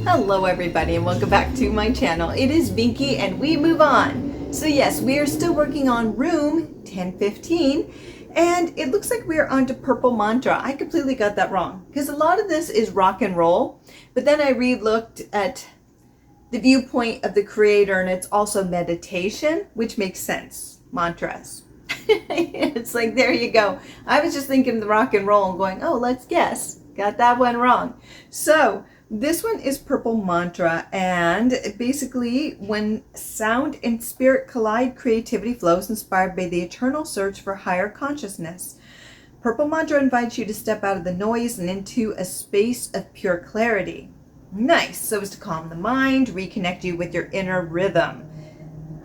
Hello everybody and welcome back to my channel. It is Binky and we move on. So yes, we are still working on room 1015 and it looks like we are on to Purple Mantra. I completely got that wrong because a lot of this is rock and roll, but then I re-looked at the viewpoint of the creator and it's also meditation, which makes sense. Mantras. It's like, there you go. I was just thinking the rock and roll and going, oh, let's guess. Got that one wrong. So this one is Purple Mantra, and basically when sound and spirit collide, creativity flows, inspired by the eternal search for higher consciousness. Purple Mantra invites you to step out of the noise and into a space of pure clarity. Nice. So as to calm the mind, reconnect you with your inner rhythm.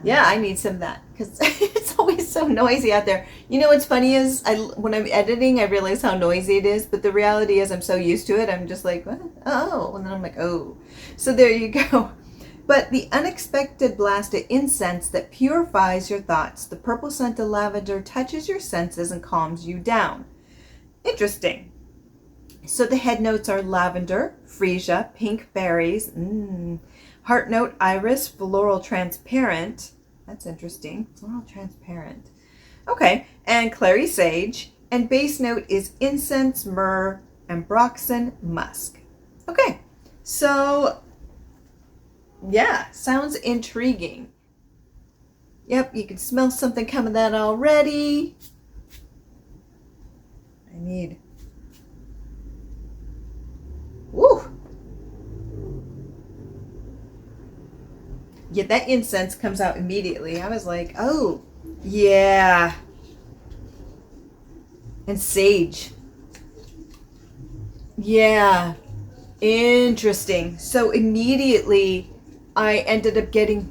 Yeah, I need some of that because it's always so noisy out there. You know what's funny is when I'm editing, I realize how noisy it is, but the reality is I'm so used to it, I'm just like, what? Oh, and then I'm like, oh. So there you go. But the unexpected blast of incense that purifies your thoughts, the purple scent of lavender touches your senses and calms you down. Interesting. So the head notes are lavender, freesia, pink berries, heart note, iris, floral transparent. That's interesting. Floral transparent. Okay. And clary sage. And base note is incense, myrrh, ambroxan, musk. Okay. So, yeah. Sounds intriguing. Yep. You can smell something coming that already. I need... Woo! Yeah, that incense comes out immediately. I was like, oh, yeah. And sage. Yeah. Interesting. So immediately I ended up getting,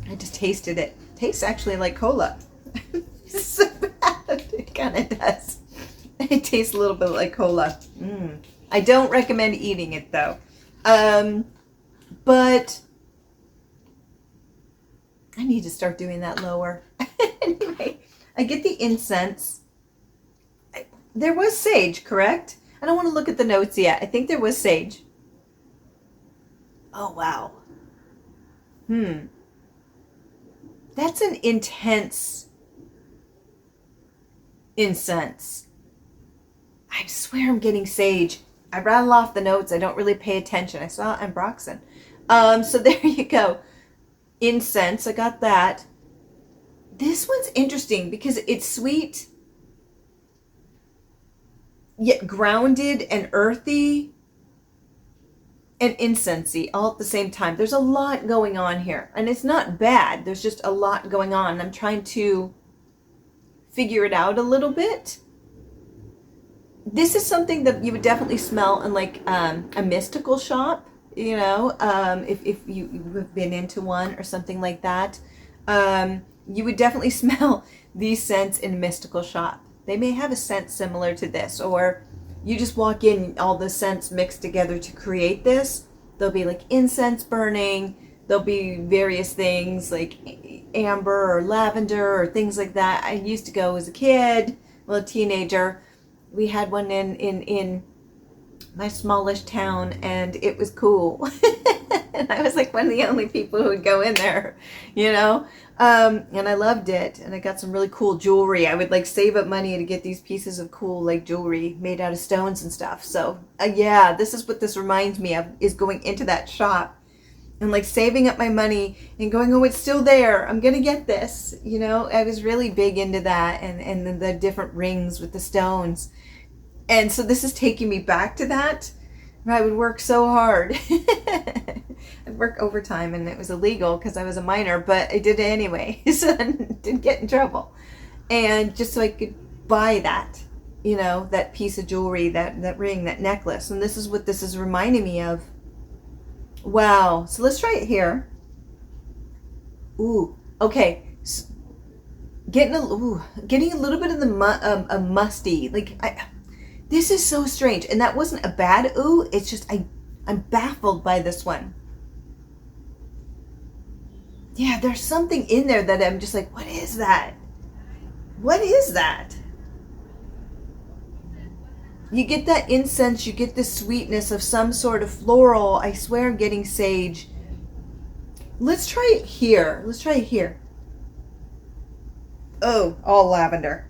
I just tasted it. Tastes actually like cola. It's so bad. It kind of does. It tastes a little bit like cola. I don't recommend eating it though. But I need to start doing that lower. Anyway, I get the incense. There was sage, correct? I don't want to look at the notes yet. I think there was sage. Oh, wow. That's an intense incense. I swear I'm getting sage. I rattle off the notes. I don't really pay attention. I saw ambroxan. So there you go. Incense, I got that. This one's interesting because it's sweet, yet grounded and earthy and incensey all at the same time. There's a lot going on here, and it's not bad. There's just a lot going on. I'm trying to figure it out a little bit. This is something that you would definitely smell in like a mystical shop. You know, if you have been into one or something like that, you would definitely smell these scents in a mystical shop. They may have a scent similar to this, or you just walk in, all the scents mixed together to create this. There'll be like incense burning. There'll be various things like amber or lavender or things like that. I used to go as a kid, well, a teenager. We had one in my smallish town, and it was cool. And I was like one of the only people who would go in there, you know, and I loved it. And I got some really cool jewelry. I would like save up money to get these pieces of cool like jewelry made out of stones and stuff. So yeah, this is what this reminds me of, is going into that shop and like saving up my money and going, oh, it's still there, I'm gonna get this, you know. I was really big into that, and the different rings with the stones. And so this is taking me back to that. I would work so hard. I'd work overtime, and it was illegal because I was a minor, but I did it anyway. So I didn't get in trouble. And just so I could buy that, you know, that piece of jewelry, that ring, that necklace. And this is what this is reminding me of. Wow. So let's try it here. Ooh. Okay. So getting a little bit of the musty. Like, this is so strange. And that wasn't a bad ooh. It's just I'm baffled by this one. Yeah, there's something in there that I'm just like, what is that? What is that? You get that incense, you get the sweetness of some sort of floral. I swear I'm getting sage. Let's try it here. Let's try it here. Oh, all lavender.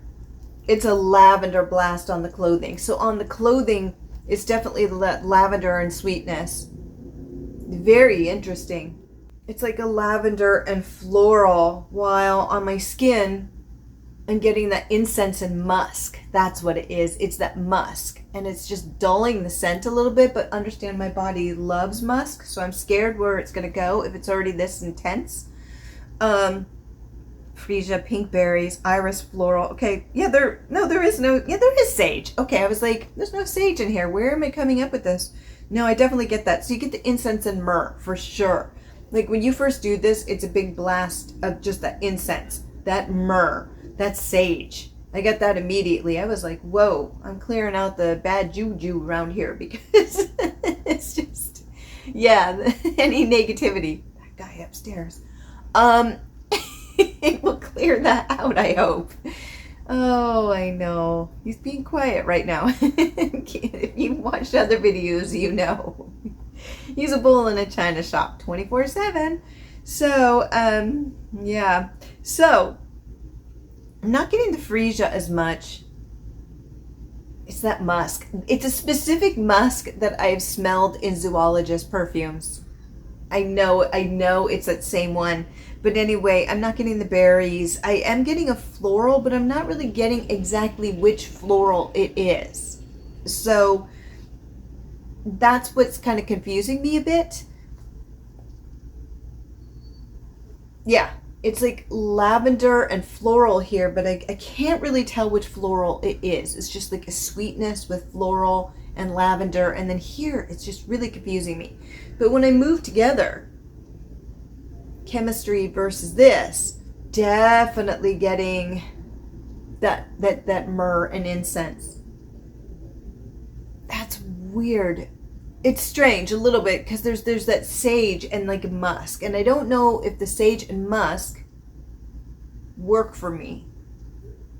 It's a lavender blast on the clothing. So on the clothing, it's definitely lavender and sweetness. Very interesting. It's like a lavender and floral, while on my skin, I'm getting that incense and musk. That's what it is. It's that musk. And it's just dulling the scent a little bit, but understand my body loves musk, so I'm scared where it's going to go if it's already this intense. Freesia, pink berries, iris floral. Okay, yeah, there is sage. Okay, I was like, there's no sage in here. Where am I coming up with this? No, I definitely get that. So you get the incense and myrrh for sure. Like when you first do this, it's a big blast of just that incense, that myrrh. That's sage. I got that immediately. I was like, whoa, I'm clearing out the bad juju around here because it's just, yeah, any negativity. That guy upstairs. It will clear that out, I hope. Oh, I know. He's being quiet right now. If you've watched other videos, you know. He's a bull in a china shop 24/7. So, yeah. So, I'm not getting the freesia as much. It's that musk. It's a specific musk that I've smelled in zoologist perfumes. I know it's that same one. But anyway, I'm not getting the berries. I am getting a floral, but I'm not really getting exactly which floral it is. So that's what's kind of confusing me a bit. Yeah. It's like lavender and floral here, but I can't really tell which floral it is. It's just like a sweetness with floral and lavender. And then here, it's just really confusing me. But when I move together, chemistry versus this, definitely getting that myrrh and incense. That's weird. It's strange a little bit because there's that sage and like musk, and I don't know if the sage and musk work for me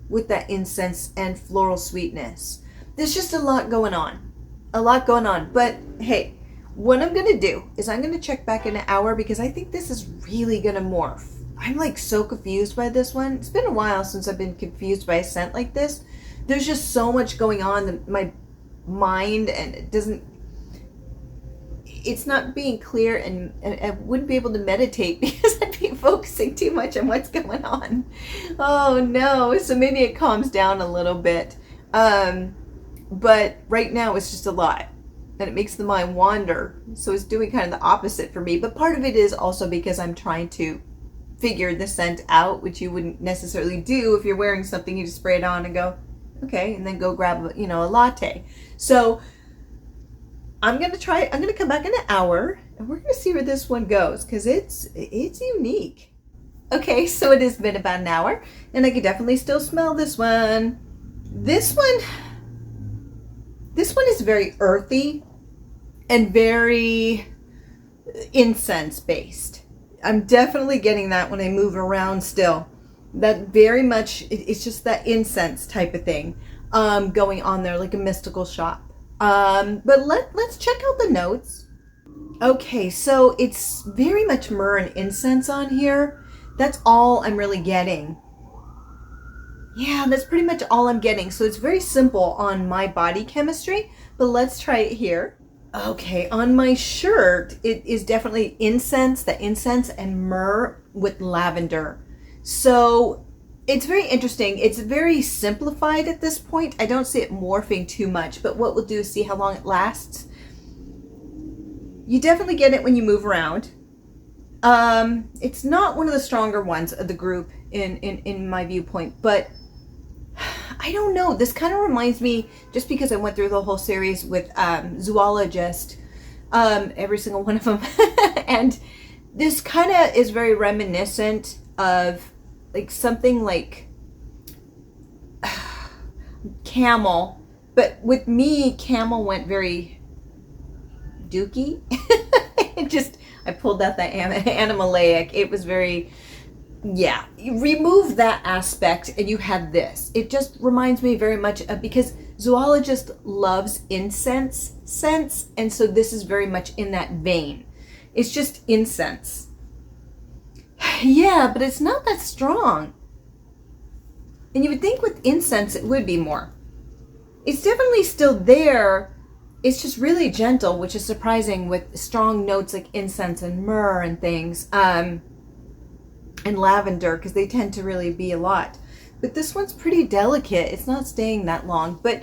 with that incense and floral sweetness. There's just a lot going on. But hey, what I'm gonna do is I'm gonna check back in an hour because I think this is really gonna morph. I'm like so confused by this one. It's been a while since I've been confused by a scent like this. There's just so much going on in my mind, and it's not being clear, and I wouldn't be able to meditate because I'd be focusing too much on what's going on. Oh no, so maybe it calms down a little bit. But right now it's just a lot, and it makes the mind wander. So it's doing kind of the opposite for me. But part of it is also because I'm trying to figure the scent out, which you wouldn't necessarily do if you're wearing something. You just spray it on and go, okay, and then go grab a latte. So I'm going to come back in an hour, and we're going to see where this one goes, because it's unique. Okay, so it has been about an hour, and I can definitely still smell this one. This one is very earthy and very incense-based. I'm definitely getting that when I move around still. That very much, it's just that incense type of thing going on there, like a mystical shop. But let's check out the notes. Okay, so it's very much myrrh and incense on here. That's all I'm really getting. Yeah, that's pretty much all I'm getting. So it's very simple on my body chemistry, but let's try it here. Okay, on my shirt, it is definitely incense and myrrh with lavender. So it's very interesting. It's very simplified at this point. I don't see it morphing too much, but what we'll do is see how long it lasts. You definitely get it when you move around. It's not one of the stronger ones of the group in my viewpoint, but I don't know. This kind of reminds me, just because I went through the whole series with zoologist, every single one of them, and this kind of is very reminiscent of like something like camel, but with me, camel went very dookie. I pulled out that animalaic. It was very Yeah, you remove that aspect and you have this. It just reminds me very much of, because zoologist loves incense scents, and so this is very much in that vein. It's just incense. Yeah, but it's not that strong. And you would think with incense it would be more. It's definitely still there. It's just really gentle, which is surprising with strong notes like incense and myrrh and things. And lavender, because they tend to really be a lot. But this one's pretty delicate. It's not staying that long. But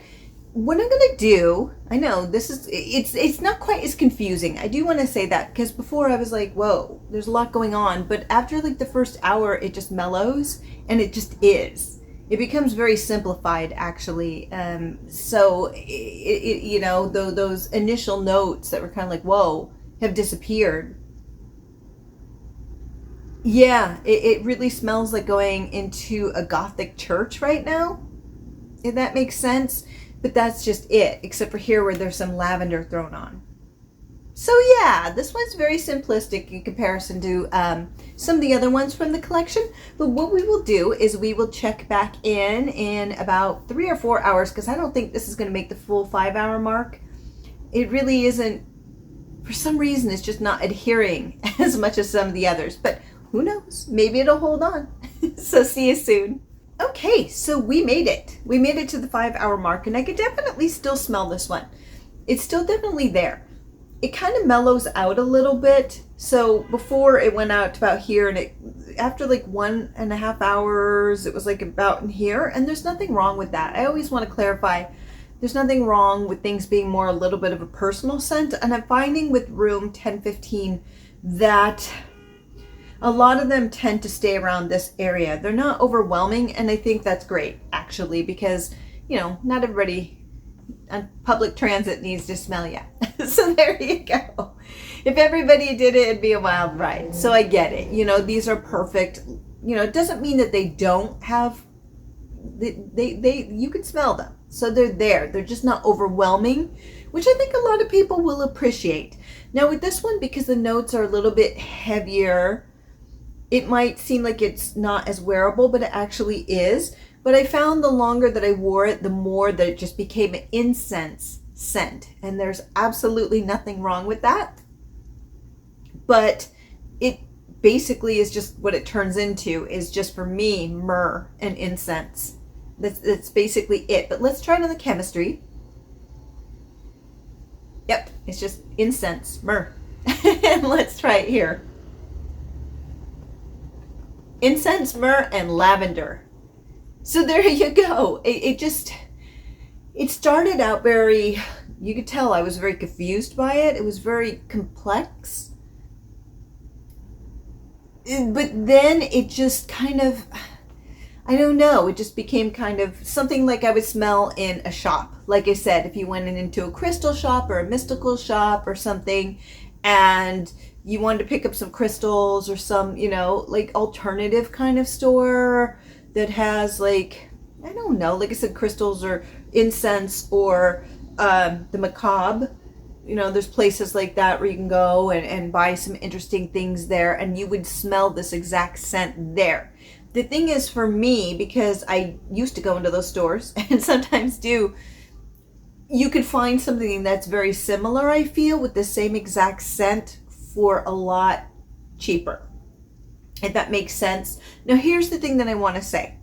what I'm gonna do, I know this is, it's not quite as confusing. I do want to say that, because before I was like, whoa, there's a lot going on. But after like the first hour, it just mellows, and it just is. It becomes very simplified, actually. So you know, those initial notes that were kind of like, whoa, have disappeared. Yeah, it really smells like going into a Gothic church right now, if that makes sense. But that's just it, except for here where there's some lavender thrown on. So yeah, this one's very simplistic in comparison to some of the other ones from the collection. But what we will do is we will check back in about 3 or 4 hours, because I don't think this is going to make the full 5-hour mark. It really isn't. For some reason, it's just not adhering as much as some of the others. But who knows? Maybe it'll hold on. So see you soon. Okay, so we made it. We made it to the 5-hour mark, and I could definitely still smell this one. It's still definitely there. It kind of mellows out a little bit. So before it went out to about here, and after like 1.5 hours, it was like about in here, and there's nothing wrong with that. I always want to clarify, there's nothing wrong with things being more a little bit of a personal scent. And I'm finding with room 1015 that a lot of them tend to stay around this area. They're not overwhelming, and I think that's great, actually, because, you know, not everybody on public transit needs to smell you. So there you go. If everybody did it, it'd be a wild ride. So I get it. You know, these are perfect. You know, it doesn't mean that they don't have, you can smell them. So they're there. They're just not overwhelming, which I think a lot of people will appreciate. Now with this one, because the notes are a little bit heavier, it might seem like it's not as wearable, but it actually is. But I found the longer that I wore it, the more that it just became an incense scent. And there's absolutely nothing wrong with that. But it basically is just what it turns into, is just for me, myrrh and incense. That's basically it. But let's try it on the chemistry. Yep, it's just incense, myrrh. And let's try it here. Incense, myrrh, and lavender. So there you go. It started out very, you could tell I was very confused by it. It was very complex. But then it just kind of, I don't know, it just became kind of something like I would smell in a shop. Like I said, if you went into a crystal shop or a mystical shop or something, and you wanted to pick up some crystals or some, you know, like alternative kind of store that has like, I don't know, like I said, crystals or incense or the macabre. You know, there's places like that where you can go and buy some interesting things there, and you would smell this exact scent there. The thing is, for me, because I used to go into those stores and sometimes do, you could find something that's very similar, I feel, with the same exact scent for a lot cheaper, if that makes sense. Now, here's the thing that I want to say.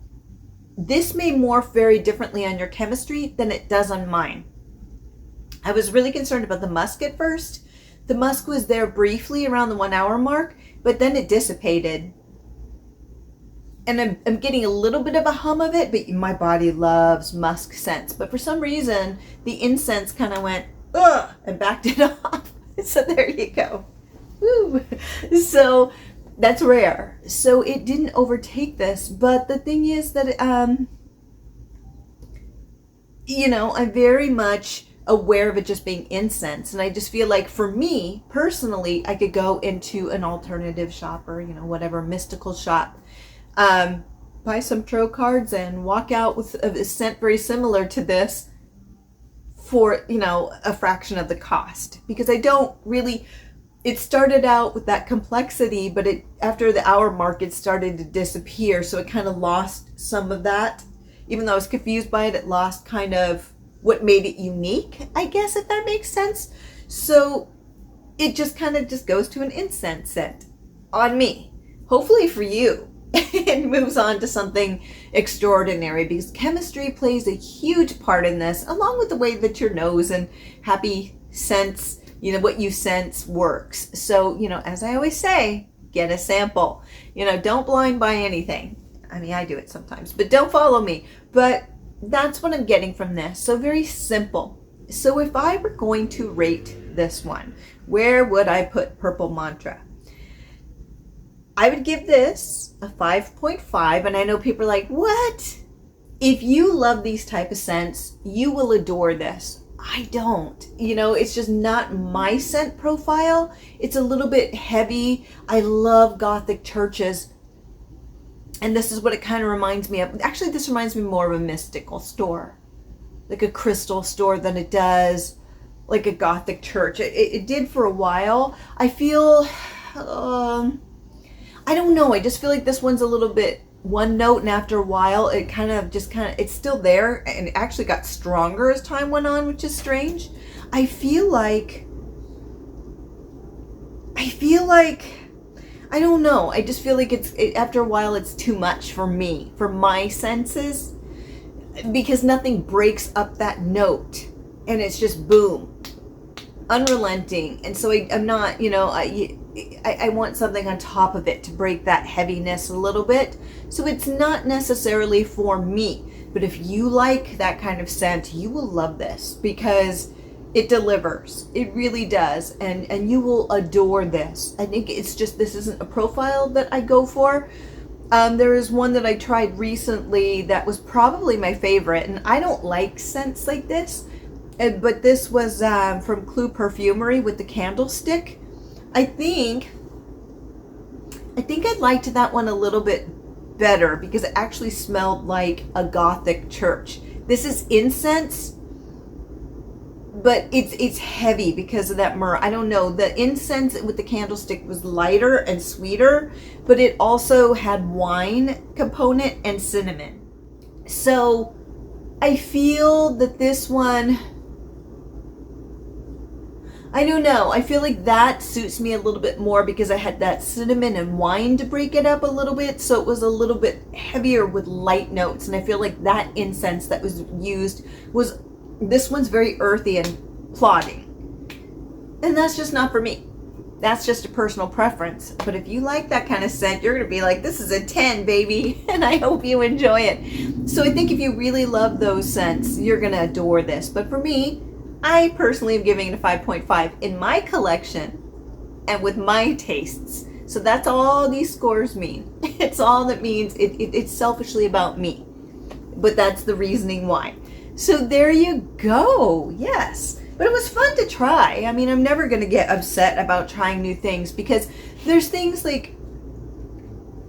This may morph very differently on your chemistry than it does on mine. I was really concerned about the musk at first. The musk was there briefly around the 1 hour mark, but then it dissipated. And I'm getting a little bit of a hum of it, but my body loves musk scents. But for some reason, the incense kind of went, ugh, and backed it off. So there you go. Woo. So that's rare. So it didn't overtake this. But the thing is that, you know, I'm very much aware of it just being incense. And I just feel like for me, personally, I could go into an alternative shop or, you know, whatever, mystical shop. Buy some tarot cards and walk out with a scent very similar to this for, you know, a fraction of the cost. Because I don't really, it started out with that complexity, but after the hour mark, it started to disappear. So it kind of lost some of that. Even though I was confused by it, it lost kind of what made it unique, I guess, if that makes sense. So it just kind of just goes to an incense scent on me. Hopefully for you, it moves on to something extraordinary, because chemistry plays a huge part in this, along with the way that your nose and happy scents, what you sense works. So, as I always say, get a sample. Don't blind buy anything. I mean, I do it sometimes, but don't follow me. But that's what I'm getting from this. So very simple. So if I were going to rate this one, where would I put Purple Mantra? I would give this a 5.5. And I know people are like, what? If you love these type of scents, you will adore this. I don't. It's just not my scent profile. It's a little bit heavy. I love Gothic churches. And this is what it kind of reminds me of. Actually, this reminds me more of a mystical store, like a crystal store, than it does like a Gothic church. It did for a while. I feel, I don't know. I just feel like this one's a little bit one note, and after a while, it it's still there, and it actually got stronger as time went on, which is strange. I feel like, I don't know. I just feel like after a while, it's too much for me, for my senses, because nothing breaks up that note, and it's just boom, unrelenting. And so I'm not, I want something on top of it to break that heaviness a little bit. So it's not necessarily for me, but if you like that kind of scent, you will love this, because it delivers. It really does. And you will adore this. I think it's just, this isn't a profile that I go for. There is one that I tried recently that was probably my favorite, and I don't like scents like this, but this was from Clue Perfumery with the candlestick. I think I liked that one a little bit better, because it actually smelled like a Gothic church. This is incense, but it's heavy because of that myrrh. I don't know. The incense with the candlestick was lighter and sweeter, but it also had wine component and cinnamon. So I feel that this one, I don't know. I feel like that suits me a little bit more, because I had that cinnamon and wine to break it up a little bit. So it was a little bit heavier with light notes. And I feel like that incense that was used was, this one's very earthy and plodding. And that's just not for me. That's just a personal preference. But if you like that kind of scent, you're going to be like, this is a 10, baby. And I hope you enjoy it. So I think if you really love those scents, you're going to adore this. But for me, I personally am giving it a 5.5 in my collection and with my tastes. So that's all these scores mean. It's all that means. It's selfishly about me. But that's the reasoning why. So there you go. Yes. But it was fun to try. I mean, I'm never going to get upset about trying new things, because there's things like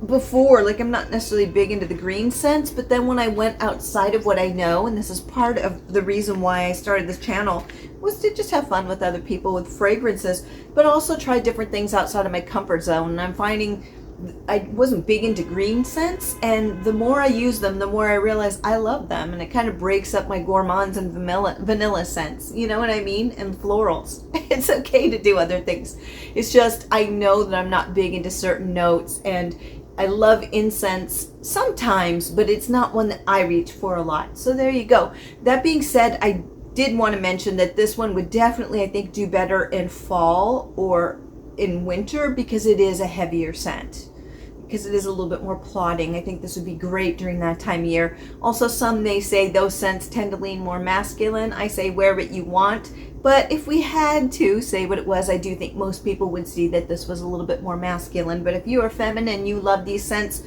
before, like I'm not necessarily big into the green scents, but then when I went outside of what I know, and this is part of the reason why I started this channel, was to just have fun with other people with fragrances, but also try different things outside of my comfort zone. And I'm finding I wasn't big into green scents, and the more I use them, the more I realize I love them, and it kind of breaks up my gourmands and vanilla scents, you know what I mean, and florals. It's okay to do other things. It's just I know that I'm not big into certain notes, and I love incense sometimes, but it's not one that I reach for a lot. So there you go. That being said, I did want to mention that this one would definitely, I think, do better in fall or in winter, because it is a heavier scent, because it is a little bit more plodding. I think this would be great during that time of year. Also, some may say those scents tend to lean more masculine. I say wear what you want, but if we had to say what it was, I do think most people would see that this was a little bit more masculine. But if you are feminine, you love these scents,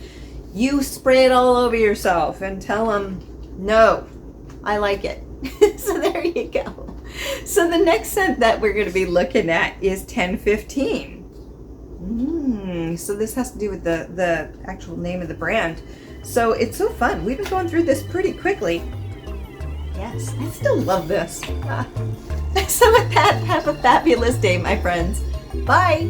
you spray it all over yourself and tell them, no, I like it. So there you go. So the next scent that we're going to be looking at is 1015. So this has to do with the actual name of the brand. So it's so fun. We've been going through this pretty quickly. Yes, I still love this. So with that, have a fabulous day, my friends. Bye!